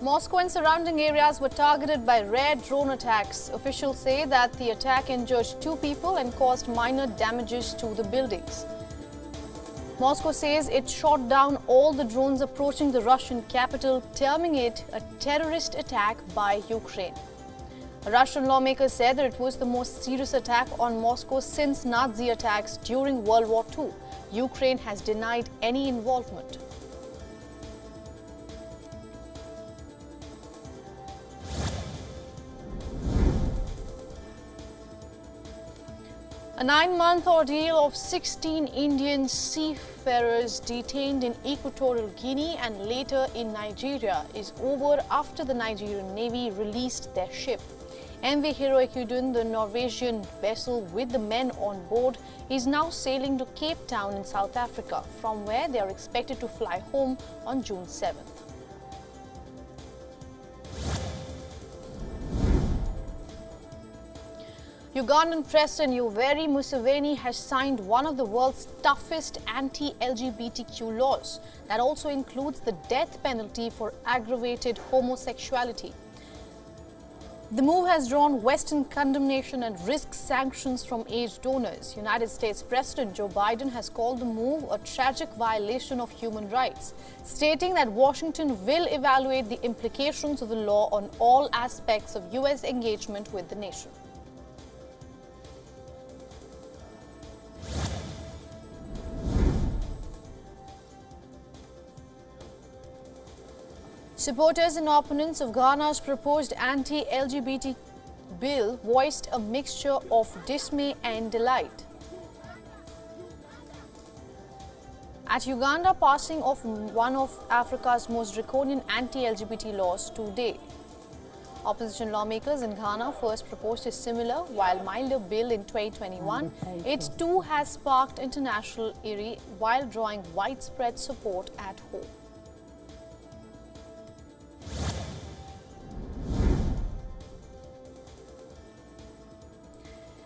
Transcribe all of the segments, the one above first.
Moscow and surrounding areas were targeted by rare drone attacks. Officials say that the attack injured 2 people and caused minor damages to the buildings. Moscow says it shot down all the drones approaching the Russian capital, terming it a terrorist attack by Ukraine. A Russian lawmaker said that it was the most serious attack on Moscow since Nazi attacks during World War II. Ukraine has denied any involvement. A 9-month ordeal of 16 Indian seafarers detained in Equatorial Guinea and later in Nigeria is over after the Nigerian Navy released their ship. MV Heroic Udun, the Norwegian vessel with the men on board, is now sailing to Cape Town in South Africa, from where they are expected to fly home on June 7th. Ugandan President Yoweri Museveni has signed one of the world's toughest anti-LGBTQ laws that also includes the death penalty for aggravated homosexuality. The move has drawn Western condemnation and risks sanctions from aid donors. United States President Joe Biden has called the move a tragic violation of human rights, stating that Washington will evaluate the implications of the law on all aspects of U.S. engagement with the nation. Supporters and opponents of Ghana's proposed anti-LGBT bill voiced a mixture of dismay and delight at Uganda passing of one of Africa's most draconian anti-LGBT laws today. Opposition lawmakers in Ghana first proposed a similar, while milder bill in 2021. It too has sparked international ire while drawing widespread support at home.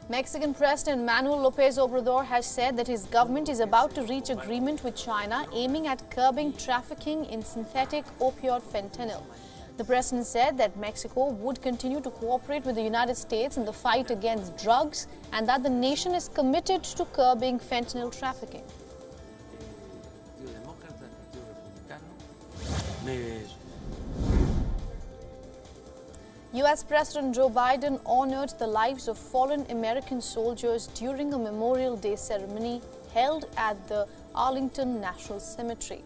Mexican President Manuel López Obrador has said that his government is about to reach agreement with China aiming at curbing trafficking in synthetic opioid fentanyl. The president said that Mexico would continue to cooperate with the United States in the fight against drugs and that the nation is committed to curbing fentanyl trafficking. U.S. President Joe Biden honored the lives of fallen American soldiers during a Memorial Day ceremony held at the Arlington National Cemetery.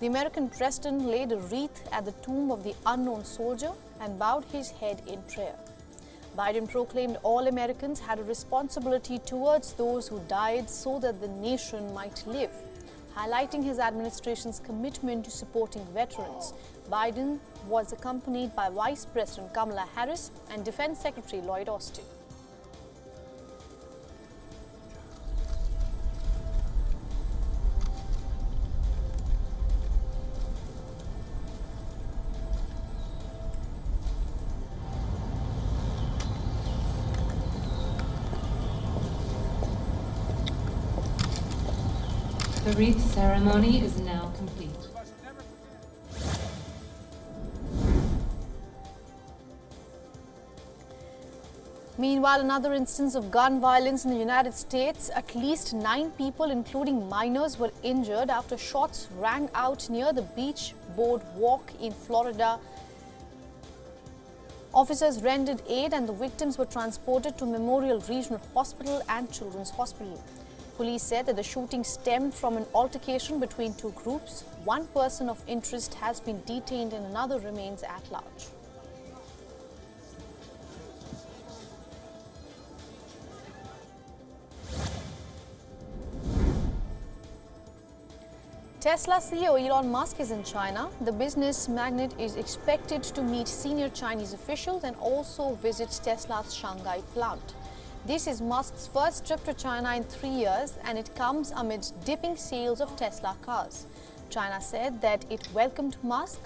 The American president laid a wreath at the tomb of the unknown soldier and bowed his head in prayer. Biden proclaimed all Americans had a responsibility towards those who died so that the nation might live, highlighting his administration's commitment to supporting veterans. Biden was accompanied by Vice President Kamala Harris and Defense Secretary Lloyd Austin. The wreath ceremony is now complete. Meanwhile, another instance of gun violence in the United States. At least 9 people, including minors, were injured after shots rang out near the beach boardwalk in Florida. Officers rendered aid and the victims were transported to Memorial Regional Hospital and Children's Hospital. Police said that the shooting stemmed from an altercation between 2 groups. 1 person of interest has been detained and another remains at large. Tesla CEO Elon Musk is in China. The business magnate is expected to meet senior Chinese officials and also visit Tesla's Shanghai plant. This is Musk's first trip to China in 3 years, and it comes amid dipping sales of Tesla cars. China said that it welcomed Musk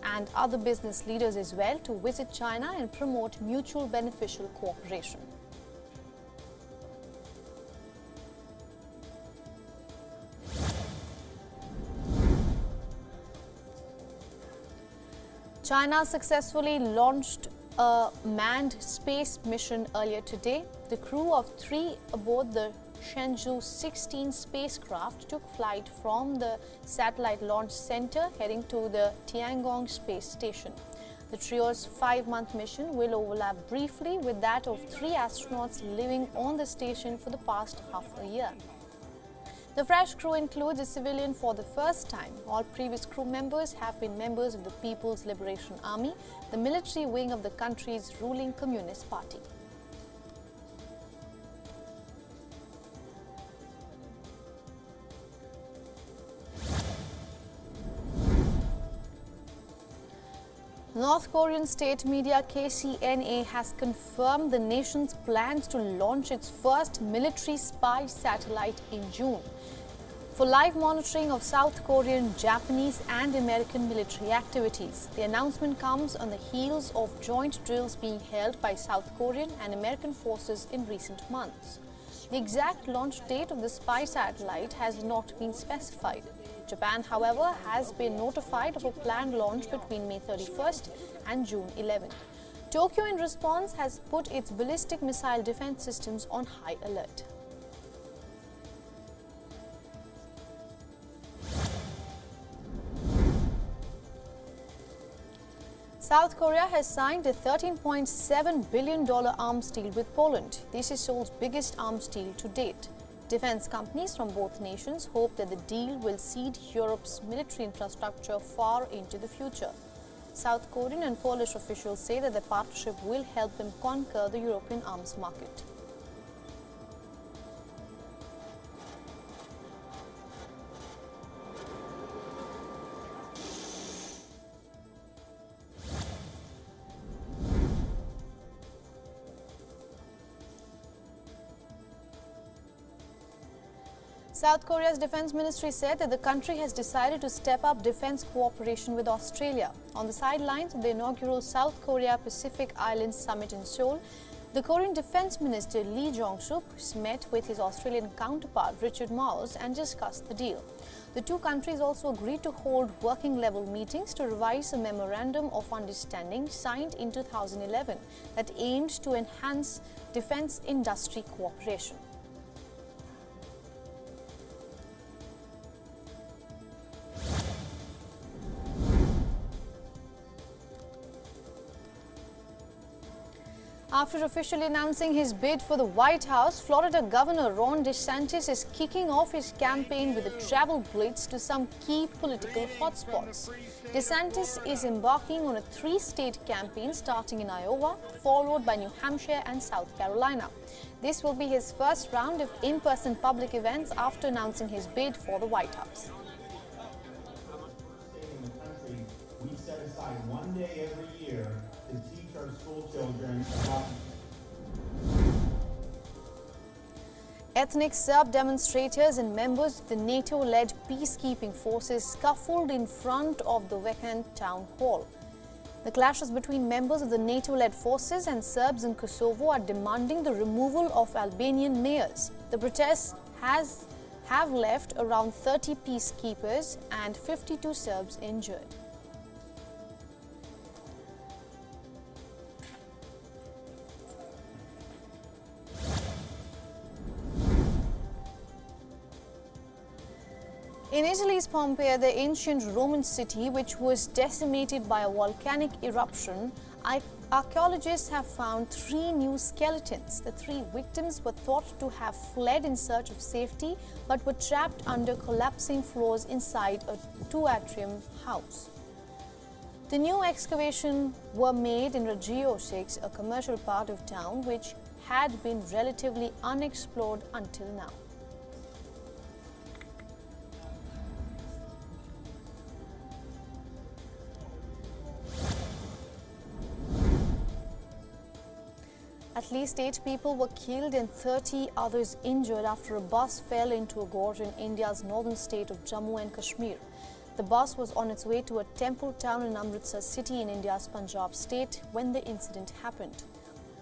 and other business leaders as well to visit China and promote mutual beneficial cooperation. China successfully launched a manned space mission earlier today. The crew of 3 aboard the Shenzhou 16 spacecraft took flight from the Satellite Launch Center heading to the Tiangong space station. The trio's 5-month mission will overlap briefly with that of 3 astronauts living on the station for the past half a year. The fresh crew includes a civilian for the first time. All previous crew members have been members of the People's Liberation Army, the military wing of the country's ruling Communist Party. North Korean state media KCNA has confirmed the nation's plans to launch its first military spy satellite in June for live monitoring of South Korean, Japanese and American military activities. The announcement comes on the heels of joint drills being held by South Korean and American forces in recent months. The exact launch date of the spy satellite has not been specified. Japan, however, has been notified of a planned launch between May 31st and June 11th. Tokyo, in response, has put its ballistic missile defense systems on high alert. South Korea has signed a $13.7 billion arms deal with Poland. This is Seoul's biggest arms deal to date. Defense companies from both nations hope that the deal will cede Europe's military infrastructure far into the future. South Korean and Polish officials say that the partnership will help them conquer the European arms market. South Korea's defense ministry said that the country has decided to step up defense cooperation with Australia. On the sidelines of the inaugural South Korea Pacific Islands Summit in Seoul, the Korean Defense Minister Lee Jong-suk met with his Australian counterpart Richard Marles and discussed the deal. The two countries also agreed to hold working-level meetings to revise a memorandum of understanding signed in 2011 that aimed to enhance defense industry cooperation. After officially announcing his bid for the White House, Florida Governor Ron DeSantis is kicking off his campaign with a travel blitz to some key political hotspots. DeSantis is embarking on a 3-state campaign starting in Iowa, followed by New Hampshire and South Carolina. This will be his first round of in-person public events after announcing his bid for the White House. We set aside one day every year to teach our school children about Ethnic Serb demonstrators and members of the NATO-led peacekeeping forces scuffled in front of the vacant town hall. The clashes between members of the NATO-led forces and Serbs in Kosovo are demanding the removal of Albanian mayors. The protests have left around 30 peacekeepers and 52 Serbs injured. In Italy's Pompeii, the ancient Roman city, which was decimated by a volcanic eruption, archaeologists have found 3 new skeletons. The 3 victims were thought to have fled in search of safety, but were trapped under collapsing floors inside a 2-atrium house. The new excavations were made in Reggio 6, a commercial part of town which had been relatively unexplored until now. At least 8 people were killed and 30 others injured after a bus fell into a gorge in India's northern state of Jammu and Kashmir. The bus was on its way to a temple town in Amritsar city in India's Punjab state when the incident happened.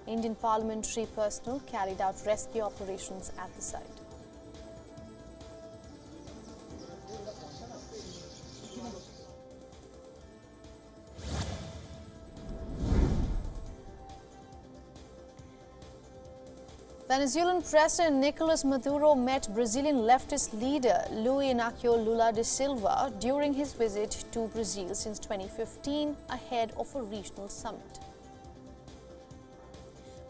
Indian parliamentary personnel carried out rescue operations at the site. Venezuelan President Nicolas Maduro met Brazilian leftist leader Luiz Inácio Lula da Silva during his visit to Brazil since 2015 ahead of a regional summit.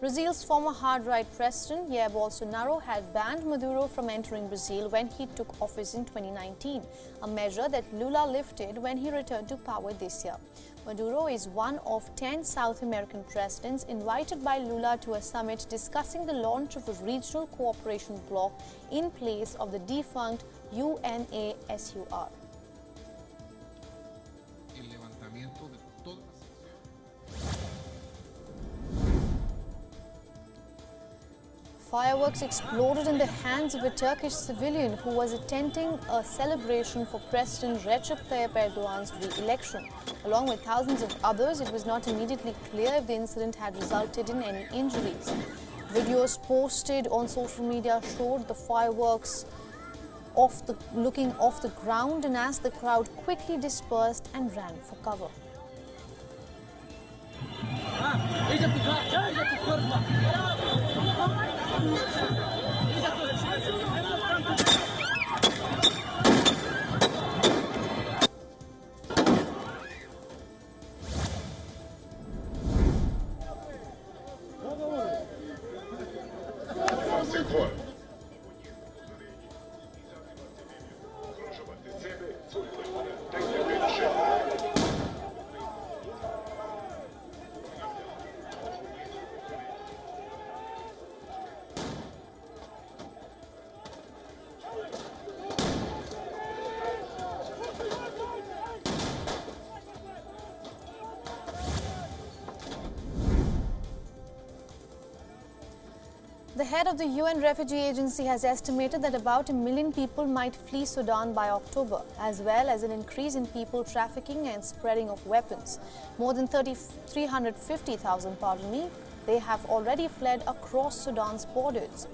Brazil's former hard-right president Jair Bolsonaro had banned Maduro from entering Brazil when he took office in 2019, a measure that Lula lifted when he returned to power this year. Maduro is one of 10 South American presidents invited by Lula to a summit discussing the launch of a regional cooperation bloc in place of the defunct UNASUR. Fireworks exploded in the hands of a Turkish civilian who was attending a celebration for President Recep Tayyip Erdogan's re-election. Along with thousands of others, it was not immediately clear if the incident had resulted in any injuries. Videos posted on social media showed the fireworks looking off the ground, and as the crowd quickly dispersed and ran for cover. The head of the UN Refugee Agency has estimated that about 1 million people might flee Sudan by October, as well as an increase in people trafficking and spreading of weapons. More than 350,000, they have already fled across Sudan's borders.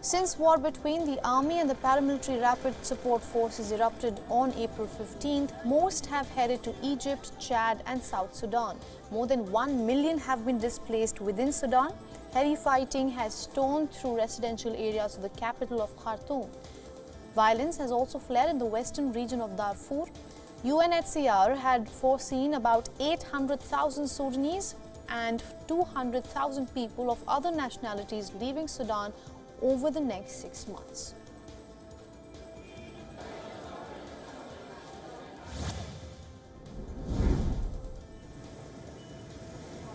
Since war between the army and the paramilitary rapid support forces erupted on April 15th, most have headed to Egypt, Chad and South Sudan. More than 1 million have been displaced within Sudan. Heavy fighting has stormed through residential areas of the capital of Khartoum. Violence has also flared in the western region of Darfur. UNHCR had foreseen about 800,000 Sudanese and 200,000 people of other nationalities leaving Sudan over the next 6 months.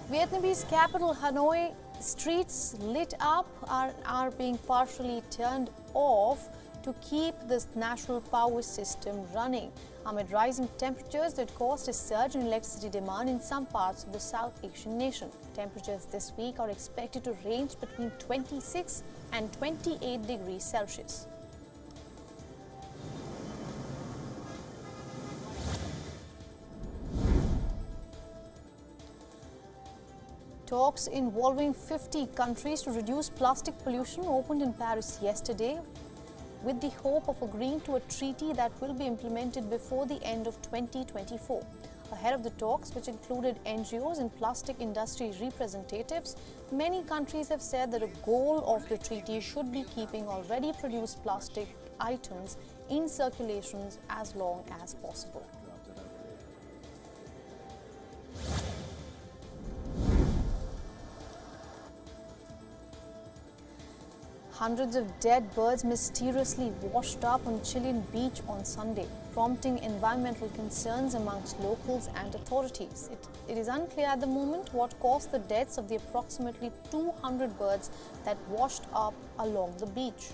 Vietnamese capital Hanoi streets lit up are being partially turned off to keep this national power system running amid rising temperatures that caused a surge in electricity demand in some parts of the South Asian nation. Temperatures this week are expected to range between 26 and 28 degrees Celsius. Talks involving 50 countries to reduce plastic pollution opened in Paris yesterday, with the hope of agreeing to a treaty that will be implemented before the end of 2024. Ahead of the talks, which included NGOs and plastic industry representatives, many countries have said that a goal of the treaty should be keeping already produced plastic items in circulation as long as possible. Hundreds of dead birds mysteriously washed up on Chilean beach on Sunday, prompting environmental concerns amongst locals and authorities. It is unclear at the moment what caused the deaths of the approximately 200 birds that washed up along the beach.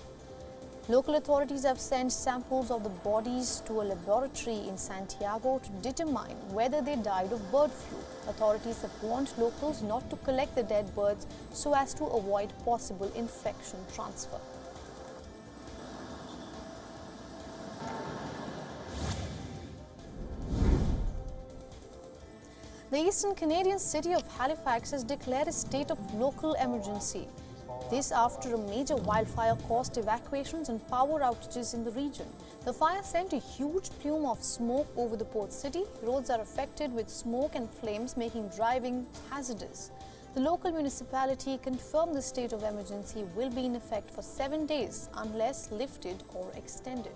Local authorities have sent samples of the bodies to a laboratory in Santiago to determine whether they died of bird flu. Authorities have warned locals not to collect the dead birds so as to avoid possible infection transfer. The eastern Canadian city of Halifax has declared a state of local emergency. This after a major wildfire caused evacuations and power outages in the region. The fire sent a huge plume of smoke over the port city. Roads are affected with smoke and flames, making driving hazardous. The local municipality confirmed the state of emergency will be in effect for 7 days unless lifted or extended.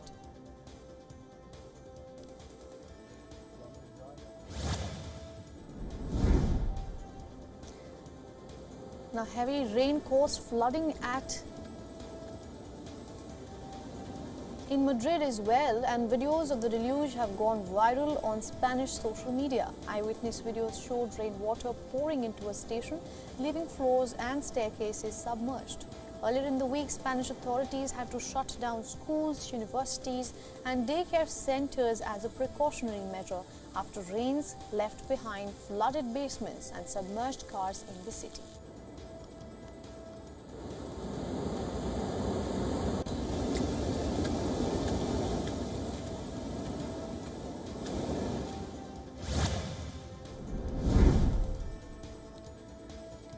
Now, heavy rain caused flooding in Madrid as well, and videos of the deluge have gone viral on Spanish social media. Eyewitness videos showed rainwater pouring into a station, leaving floors and staircases submerged. Earlier in the week, Spanish authorities had to shut down schools, universities and daycare centers as a precautionary measure after rains left behind flooded basements and submerged cars in the city.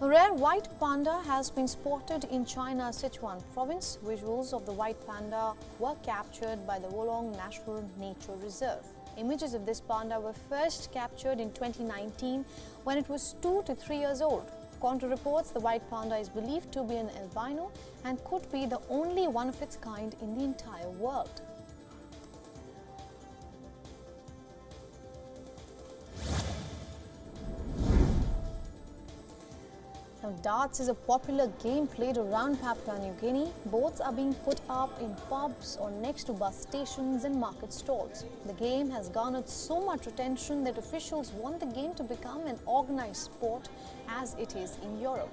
A rare white panda has been spotted in China's Sichuan province. Visuals of the white panda were captured by the WION National Nature Reserve. Images of this panda were first captured in 2019 when it was 2 to 3 years old. According to reports, the white panda is believed to be an albino and could be the only one of its kind in the entire world. Now, darts is a popular game played around Papua New Guinea. Boards are being put up in pubs or next to bus stations and market stalls. The game has garnered so much attention that officials want the game to become an organized sport as it is in Europe.